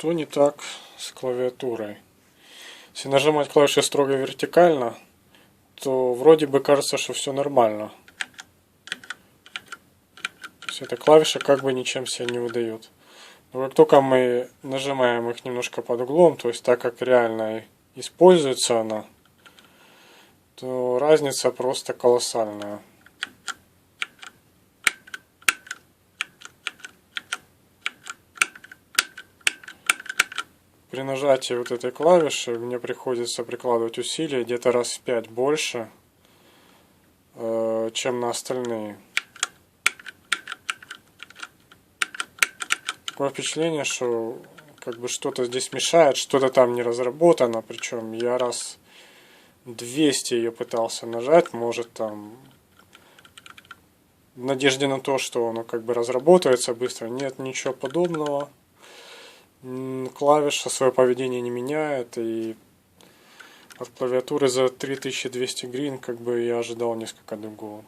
Что не так с клавиатурой? Если нажимать клавиши строго вертикально, то вроде бы кажется, что все нормально. То есть эта клавиша как бы ничем себя не выдает. Но как только мы нажимаем их немножко под углом, то есть так как реально используется она, то разница просто колоссальная. При нажатии вот этой клавиши мне приходится прикладывать усилия где-то раз в 5 больше, чем на остальные. Такое впечатление, что как бы что-то здесь мешает, что-то там не разработано, причем я раз 200 ее пытался нажать, может там в надежде на то, что оно как бы разработается быстро. Нет, ничего подобного. Клавиша свое поведение не меняет, и от клавиатуры за 3200 гривен как бы я ожидал несколько другого.